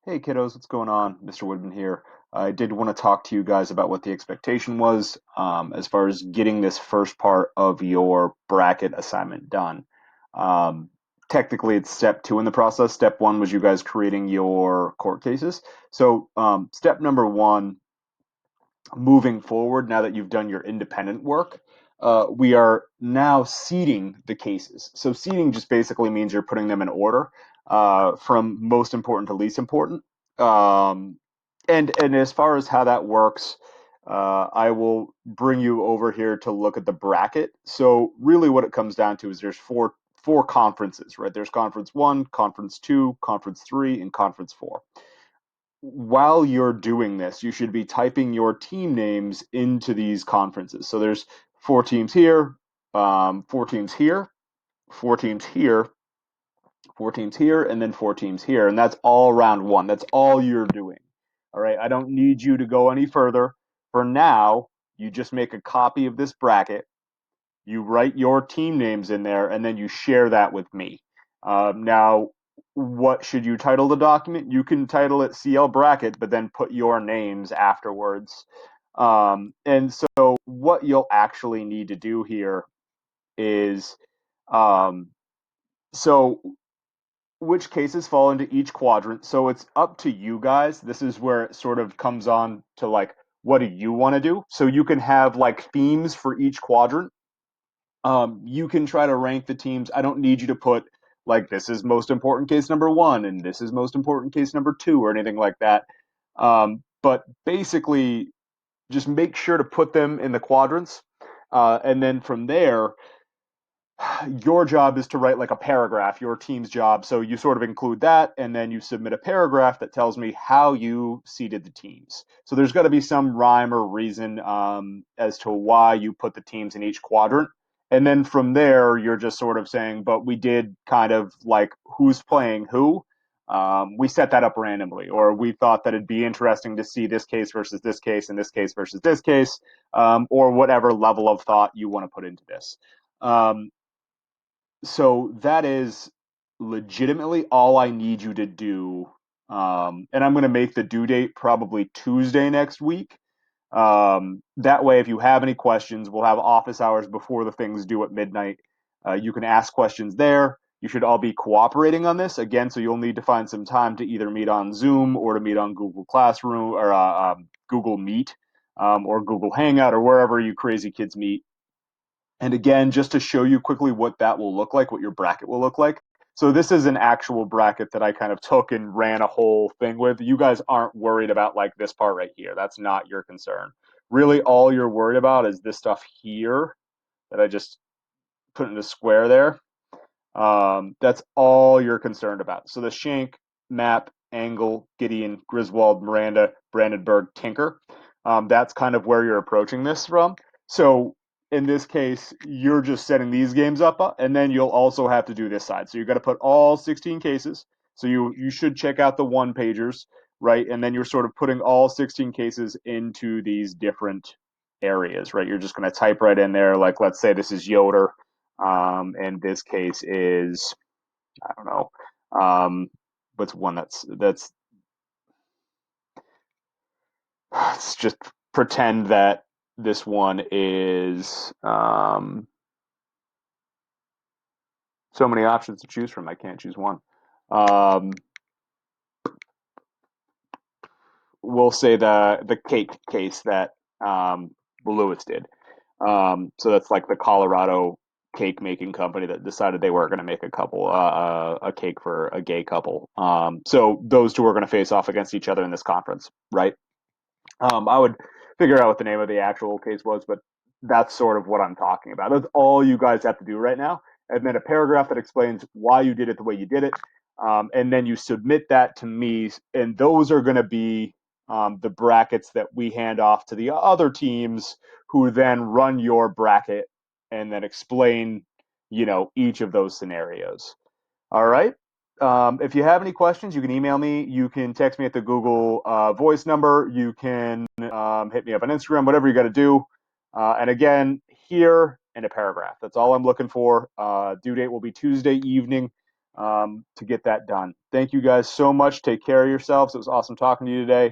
Hey kiddos, what's going on? Mr. Woodman here. I did want to talk to you guys about what the expectation was as far as getting this first part of your bracket assignment done. Um, Technically, it's step two in the process. Step one was you guys creating your court cases. So, step number one, moving forward, now that you've done your independent work, we are now seeding the cases. So, seeding just basically means you're putting them in order from most important to least important. Um, and as far as how that works, I will bring you over here to look at the bracket. So, really, what it comes down to is there's four conferences, right? There's conference one, conference two, conference three, and conference four. While you're doing this, you should be typing your team names into these conferences. So there's four teams here, four teams here, four teams here, four teams here, and then four teams here. And that's all round one. That's all you're doing. All right. I don't need you to go any further. For now, you just make a copy of this bracket, you write your team names in there, and then you share that with me. Now, what should you title the document? You can title it CL Bracket, but then put your names afterwards. And so, what you'll actually need to do here is um, so which cases fall into each quadrant. So it's up to you guys. This is where it sort of comes on to like, what do you want to do? So you can have like themes for each quadrant. You can try to rank the teams. I don't need you to put like this is most important case number one and this is most important case number two or anything like that. But basically, just make sure to put them in the quadrants. And then from there, your job is to write like a paragraph, your team's job. So you sort of include that, and then you submit a paragraph that tells me how you seeded the teams. So there's got to be some rhyme or reason as to why you put the teams in each quadrant. And then from there, you're just sort of saying, but we did kind of like who's playing who. We set that up randomly, or we thought that it'd be interesting to see this case versus this case and this case versus this case, or whatever level of thought you want to put into this. Um, so that is legitimately all I need you to do. And I'm going to make the due date probably Tuesday next week. That way, if you have any questions, we'll have office hours before the thing's due at midnight. You can ask questions there. You should all be cooperating on this again, so you'll need to find some time to either meet on Zoom or to meet on Google Classroom or Google Meet or Google Hangout or wherever you crazy kids meet. And again, just to show you quickly what that will look like, what your bracket will look like. So this is an actual bracket that I kind of took and ran a whole thing with. You guys aren't worried about like this part right here. That's not your concern. Really, all you're worried about is this stuff here that I just put in a square there. That's all you're concerned about. So the Shank, Map, Angle, Gideon, Griswold, Miranda, Brandenburg, Tinker. That's kind of where you're approaching this from. So in this case, you're just setting these games up, and then you'll also have to do this side. So you've got to put all 16 cases. So you should check out the one pagers, right? And then you're sort of putting all 16 cases into these different areas, right? You're just going to type right in there, like let's say this is Yoder, and this case is I don't know. What's one that's let's just pretend that this one is so many options to choose from. I can't choose one. Um, we'll say the cake case that Lewis did. So that's like the Colorado cake making company that decided they were going to make a cake for a gay couple. So those two are going to face off against each other in this conference, right? I would figure out what the name of the actual case was, but that's sort of what I'm talking about. That's all you guys have to do right now. And then a paragraph that explains why you did it the way you did it. And then you submit that to me, and those are going to be the brackets that we hand off to the other teams who then run your bracket and then explain, each of those scenarios. All right. If you have any questions, you can email me. You can text me at the Google voice number. You can hit me up on Instagram, whatever you got to do. And again, here in a paragraph. That's all I'm looking for. Due date will be Tuesday evening. to get that done. Thank you guys so much. Take care of yourselves. It was awesome talking to you today.